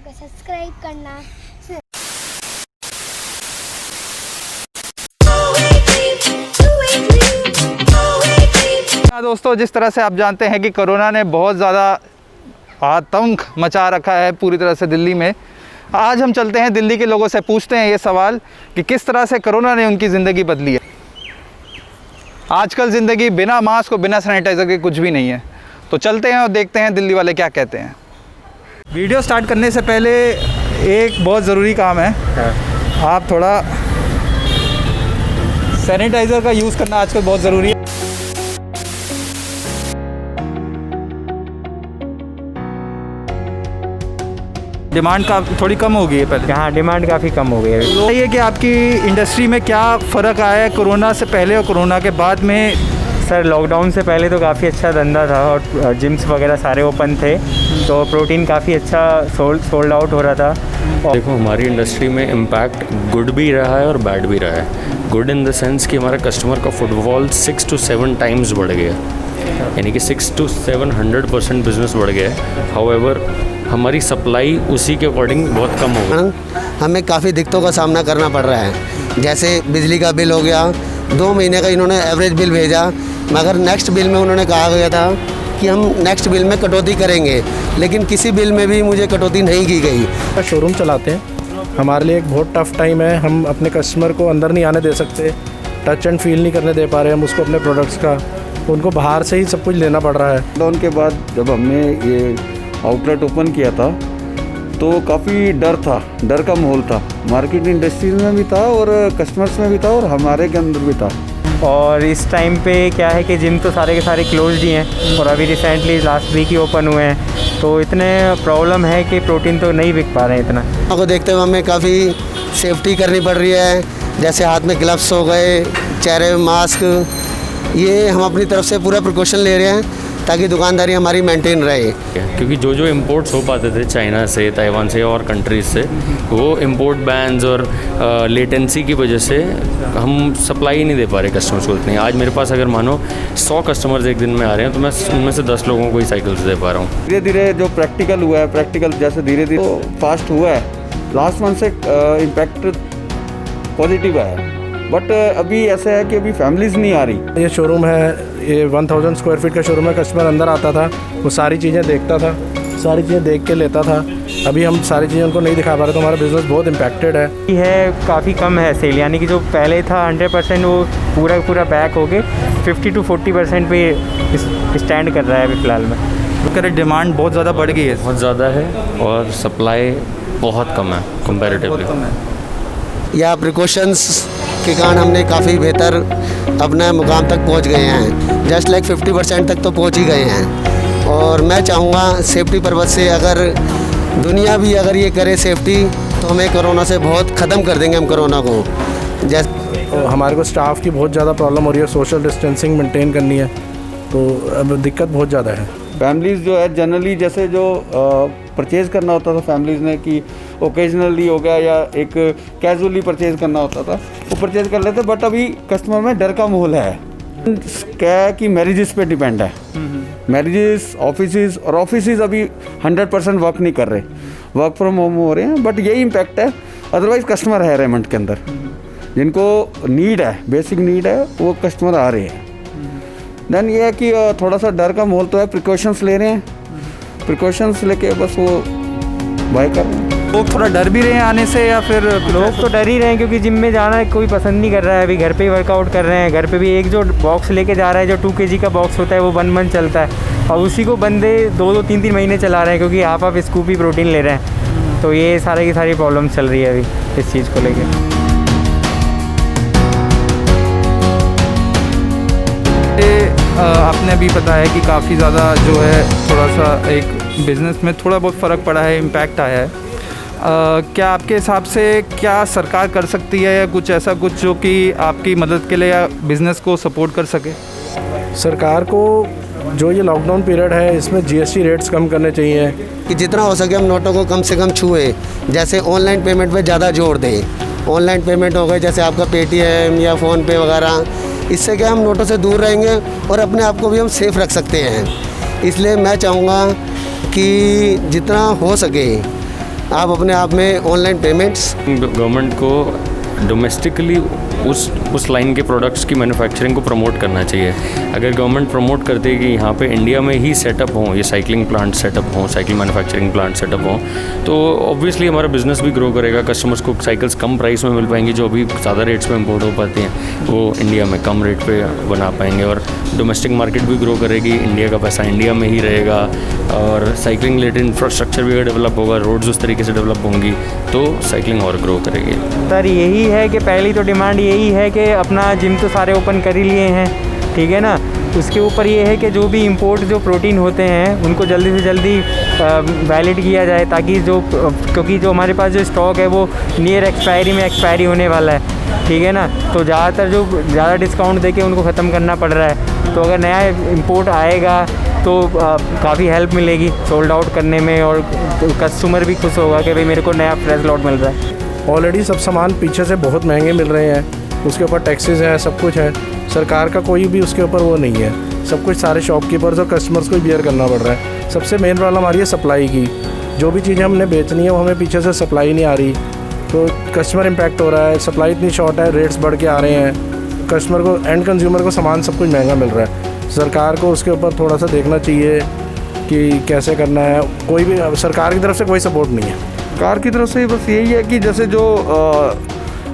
को सब्सक्राइब करना। हाँ दोस्तों, जिस तरह से आप जानते हैं कि कोरोना ने बहुत ज़्यादा आतंक मचा रखा है पूरी तरह से दिल्ली में। आज हम चलते हैं दिल्ली के लोगों से, पूछते हैं ये सवाल कि किस तरह से कोरोना ने उनकी ज़िंदगी बदली है। आजकल ज़िंदगी बिना मास्क और बिना सैनिटाइज़र के कुछ भी नहीं है। तो चलते हैं और देखते हैं दिल्ली वाले क्या कहते हैं। वीडियो स्टार्ट करने से पहले एक बहुत ज़रूरी काम है। आप थोड़ा सैनिटाइज़र का यूज़ करना आजकल बहुत ज़रूरी है। डिमांड का थोड़ी कम हो गई है पहले। हाँ, डिमांड काफ़ी कम हो गई है। तो ये कि आपकी इंडस्ट्री में क्या फ़र्क आया है कोरोना से पहले और कोरोना के बाद में? सर, लॉकडाउन से पहले तो काफ़ी अच्छा धंधा था और जिम्स वगैरह सारे ओपन थे, तो प्रोटीन काफ़ी अच्छा सोल्ड आउट हो रहा था। देखो, हमारी इंडस्ट्री में इम्पैक्ट गुड भी रहा है और बैड भी रहा है। गुड इन द सेंस कि हमारा कस्टमर का फुटफॉल 6 to 7 टाइम्स बढ़ गया, यानी कि 600 to 700% बिजनेस बढ़ गया है। हाउएवर हमारी सप्लाई उसी के अकॉर्डिंग बहुत कम हो गई। हमें काफ़ी दिक्कतों का सामना करना पड़ रहा है। जैसे बिजली का बिल हो गया, 2 महीने का इन्होंने एवरेज बिल भेजा, मगर नेक्स्ट बिल में उन्होंने कहा गया था कि हम नेक्स्ट बिल में कटौती करेंगे, लेकिन किसी बिल में भी मुझे कटौती नहीं की गई। शोरूम चलाते हैं, हमारे लिए एक बहुत टफ़ टाइम है। हम अपने कस्टमर को अंदर नहीं आने दे सकते, टच एंड फील नहीं करने दे पा रहे हम उसको अपने प्रोडक्ट्स का। उनको बाहर से ही सब कुछ लेना पड़ रहा है। लॉकडाउन के बाद जब हमने ये आउटलेट ओपन किया था तो काफ़ी डर था, डर का माहौल था। मार्केट इंडस्ट्री में भी था और कस्टमर्स में भी था और हमारे के अंदर भी था। और इस टाइम पे क्या है कि जिम तो सारे के सारे क्लोज्ड ही हैं और अभी रिसेंटली लास्ट वीक ही ओपन हुए हैं, तो इतने प्रॉब्लम है कि प्रोटीन तो नहीं बिक पा रहे हैं इतना। को देखते हुए हमें काफ़ी सेफ्टी करनी पड़ रही है, जैसे हाथ में ग्लव्स हो गए, चेहरे में मास्क, ये हम अपनी तरफ से पूरा प्रिकॉशन ले रहे हैं ताकि दुकानदारी हमारी मेंटेन रहे। क्योंकि जो इम्पोर्ट्स हो पाते थे चाइना से, ताइवान से और कंट्रीज़ से, वो इम्पोर्ट बैन्स और लेटेंसी की वजह से हम सप्लाई नहीं दे पा रहे कस्टमर्स को इतनी। आज मेरे पास अगर मानो 100 कस्टमर्स एक दिन में आ रहे हैं तो मैं उनमें से 10 लोगों को ही साइकिल्स दे पा रहा हूँ। धीरे धीरे जो प्रैक्टिकल हुआ है, प्रैक्टिकल जैसे धीरे धीरे तो फास्ट हुआ है। लास्ट मंथ से इम्पैक्ट पॉजिटिव आया, बट अभी ऐसा है कि अभी फैमिलीज़ नहीं आ रही। ये शोरूम है, ये 1000 स्क्वायर फीट का शोरूम है। कस्टमर अंदर आता था, वो सारी चीज़ें देखता था, सारी चीज़ें देख के लेता था। अभी हम सारी चीज़ें उनको नहीं दिखा पा रहे, तो हमारा बिज़नेस बहुत इम्पैक्टेड है। काफ़ी कम है सेल, यानी कि जो पहले था 100% वो पूरा बैक हो गए 50 to 40% पे स्टैंड कर रहा है अभी फ़िलहाल में। तो कह रहे डिमांड बहुत ज़्यादा बढ़ गई है। बहुत ज़्यादा है और सप्लाई बहुत कम है कंपैरेटिवली। या प्रिकॉशंस के कारण हमने काफ़ी बेहतर अपने मुकाम तक पहुंच गए हैं। जस्ट लाइक 50% तक तो पहुंच ही गए हैं। और मैं चाहूँगा सेफ्टी पर्पज़ से अगर दुनिया भी अगर ये करे सेफ्टी, तो हमें कोरोना से बहुत ख़त्म कर देंगे हम कोरोना को। तो हमारे को स्टाफ की बहुत ज़्यादा प्रॉब्लम हो रही है, सोशल डिस्टेंसिंग मेंटेन करनी है, तो अब दिक्कत बहुत ज़्यादा है। फैमिलीज़ जो है जनरली जैसे जो परचेज़ करना होता था फैमिलीज़ ने, कि ओकेजनली हो गया या एक कैजुअली परचेज़ करना होता था, वो परचेज़ कर लेते। बट अभी कस्टमर में डर का माहौल है। क्या है कि मैरिजेस पे डिपेंड है। मैरिजेस, ऑफिसेज, और ऑफिसेज अभी 100% वर्क नहीं कर रहे, वर्क फ्रॉम होम हो रहे हैं। बट यही इम्पैक्ट है। अदरवाइज़ कस्टमर है रेमंड के अंदर, जिनको नीड है, बेसिक नीड है, वो कस्टमर आ रहे हैं। देन ये है कि थोड़ा सा डर का माहौल तो है, प्रिकॉशंस ले रहे हैं, प्रिकॉशंस लेके बस वो बाय कर रहे हैं। लोग थोड़ा डर भी रहे हैं आने से, या फिर लोग तो डर ही रहे हैं क्योंकि जिम में जाना कोई पसंद नहीं कर रहा है। अभी घर पे ही वर्कआउट कर रहे हैं। घर पे भी एक जो बॉक्स लेके जा रहा है, जो 2 kg का बॉक्स होता है, वो 1 month चलता है और उसी को बंदे 2-2, 3-3 महीने चला रहे हैं क्योंकि आप स्कूप ही प्रोटीन ले रहे हैं। तो ये सारे की सारी प्रॉब्लम चल रही है अभी इस चीज़ को लेकर। आपने अभी पता है कि काफ़ी ज़्यादा जो है थोड़ा सा एक बिज़नेस में थोड़ा बहुत फ़र्क पड़ा है, इम्पैक्ट आया है। क्या आपके हिसाब से क्या सरकार कर सकती है या कुछ ऐसा कुछ जो कि आपकी मदद के लिए या बिज़नेस को सपोर्ट कर सके? सरकार को जो ये लॉकडाउन पीरियड है, इसमें GST रेट्स कम करने चाहिए कि जितना हो सके हम नोटों को कम से कम छुए। जैसे ऑनलाइन पेमेंट पे ज़्यादा जोर दें। ऑनलाइन पेमेंट हो गए जैसे आपका पेटीएम या फ़ोनपे वगैरह, इससे क्या हम नोटों से दूर रहेंगे और अपने आप को भी हम सेफ़ रख सकते हैं। इसलिए मैं चाहूँगा कि जितना हो सके आप अपने आप में ऑनलाइन पेमेंट्स गवर्नमेंट को डोमेस्टिकली उस लाइन के प्रोडक्ट्स की मैन्युफैक्चरिंग को प्रमोट करना चाहिए। अगर गवर्नमेंट प्रमोट करती है कि यहाँ पे इंडिया में ही सेटअप हों, ये साइकिलिंग प्लांट सेटअप हों, साइकिल मैन्युफैक्चरिंग प्लांट सेटअप हों, तो ऑब्वियसली हमारा बिजनेस भी ग्रो करेगा। कस्टमर्स को साइकिल्स कम प्राइस में मिल पाएंगी, जो अभी ज़्यादा रेट्स पे इंपोर्ट हो पाती हैं वो इंडिया में कम रेट पे बना पाएंगे, और डोमेस्टिक मार्केट भी ग्रो करेगी। इंडिया का पैसा इंडिया में ही रहेगा, और साइकिलिंग रिलेटेड इंफ्रास्ट्रक्चर भी डेवलप होगा, रोड्स उस तरीके से डेवलप होंगी, तो साइकिलिंग और ग्रो करेगी। सर यही है कि पहली तो डिमांड यही है कि अपना जिम तो सारे ओपन कर ही लिए हैं, ठीक है ना। उसके ऊपर ये है कि जो भी इंपोर्ट जो प्रोटीन होते हैं उनको जल्दी से जल्दी वैलिड किया जाए, ताकि क्योंकि जो हमारे पास जो स्टॉक है वो नियर एक्सपायरी होने वाला है, ठीक है ना। तो ज़्यादातर जो ज़्यादा डिस्काउंट देके उनको ख़त्म करना पड़ रहा है। तो अगर नया इंपोर्ट आएगा तो काफ़ी हेल्प मिलेगी सोल्ड आउट करने में, और कस्टमर भी खुश होगा कि भाई मेरे को नया फ्रेश लॉट मिल रहा है। ऑलरेडी सब सामान पीछे से बहुत महंगे मिल रहे हैं, उसके ऊपर टैक्सेस है, सब कुछ है। सरकार का कोई भी उसके ऊपर वो नहीं है, सब कुछ सारे शॉपकीपर्स और कस्टमर्स को ही बियर करना पड़ रहा है। सबसे मेन प्रॉब्लम आ रही है सप्लाई की। जो भी चीज़ें हमने बेचनी है वो हमें पीछे से सप्लाई नहीं आ रही, तो कस्टमर इम्पैक्ट हो रहा है। सप्लाई इतनी शॉर्ट है, रेट्स बढ़ के आ रहे हैं, कस्टमर को एंड कंज्यूमर को सामान सब कुछ महंगा मिल रहा है। सरकार को उसके ऊपर थोड़ा सा देखना चाहिए कि कैसे करना है। कोई भी सरकार की तरफ से कोई सपोर्ट नहीं है। कार की तरफ से बस यही है कि जैसे जो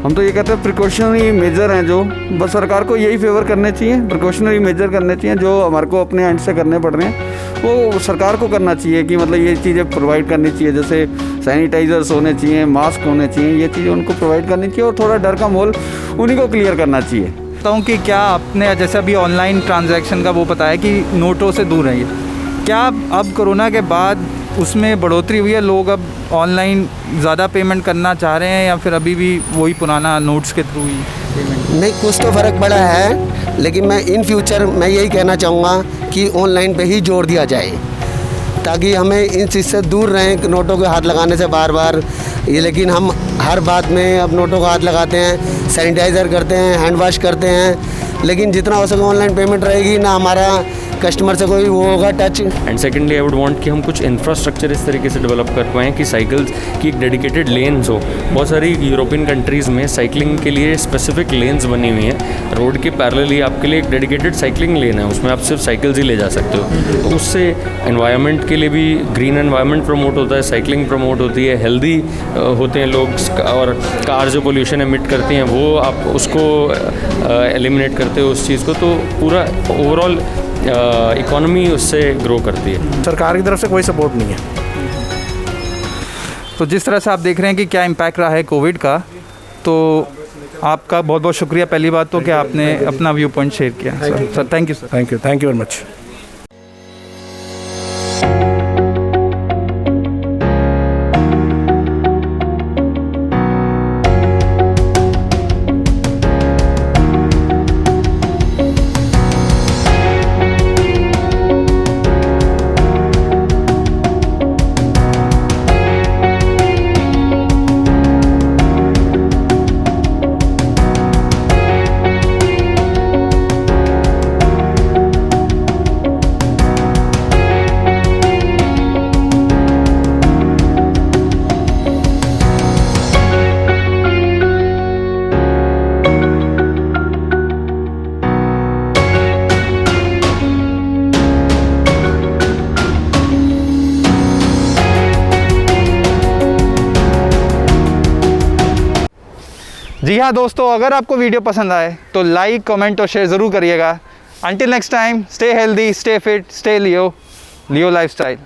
हम तो ये कहते हैं प्रिकॉशनरी मेजर हैं, जो बस सरकार को यही फेवर करने चाहिए, प्रिकॉशनरी मेजर करने चाहिए। जो हमारे को अपने एंड से करने पड़ रहे हैं वो सरकार को करना चाहिए कि मतलब ये चीज़ें प्रोवाइड करनी चाहिए, जैसे सैनिटाइज़र्स होने चाहिए, मास्क होने चाहिए, ये चीज़ें उनको प्रोवाइड करनी चाहिए, और थोड़ा डर का माहौल उन्हीं को क्लियर करना चाहिए। हूँ कि क्या आपने जैसे अभी ऑनलाइन ट्रांजैक्शन का वो बताया कि नोटों से दूर रहिए, क्या अब कोरोना के बाद उसमें बढ़ोतरी हुई है? लोग अब ऑनलाइन ज़्यादा पेमेंट करना चाह रहे हैं, या फिर अभी भी वही पुराना नोट्स के थ्रू ही पेमेंट? नहीं, कुछ तो फ़र्क पड़ा है, लेकिन मैं इन फ्यूचर मैं यही कहना चाहूँगा कि ऑनलाइन पे ही जोड़ दिया जाए, ताकि हमें इन चीज़ से दूर रहें, नोटों के हाथ लगाने से बार बार ये। लेकिन हम हर बात में अब नोटों का हाथ लगाते हैं, सैनिटाइज़र करते हैं, हैंड वॉश करते हैं, लेकिन जितना हो सके ऑनलाइन पेमेंट रहेगी ना, हमारा कस्टमर से कोई वो होगा touch. And secondly I would want कि हम कुछ इंफ्रास्ट्रक्चर इस तरीके से डेवलप कर पाएँ कि साइकिल्स की एक डेडिकेटेड लेन्स हो। बहुत सारी यूरोपियन कंट्रीज़ में साइकिलिंग के लिए स्पेसिफिक लेन्स बनी हुई हैं, रोड के पैरेलली आपके लिए एक डेडिकेटेड साइकिलिंग लेन है, उसमें आप सिर्फ साइकिल्स ही ले जा सकते हो। तो उससे एनवायरनमेंट के लिए भी ग्रीन एनवायरनमेंट प्रमोट होता है, साइकिलिंग प्रमोट होती है, हेल्दी होते हैं लोग, और कार जो पोल्यूशन एमिट करती हैं वो आप उसको एलिमिनेट करते हो उस चीज़ को, तो पूरा ओवरऑल इकोनॉमी उससे ग्रो करती है। सरकार की तरफ से कोई सपोर्ट नहीं है। तो जिस तरह से आप देख रहे हैं कि क्या इम्पैक्ट रहा है कोविड का, तो आपका बहुत बहुत शुक्रिया पहली बात तो कि आपने अपना व्यू पॉइंट शेयर किया। Sir thank you sir. Thank you very much. जी हाँ दोस्तों, अगर आपको वीडियो पसंद आए तो लाइक, कमेंट और शेयर ज़रूर करिएगा। Until next time, stay healthy, stay fit, stay Leo lifestyle.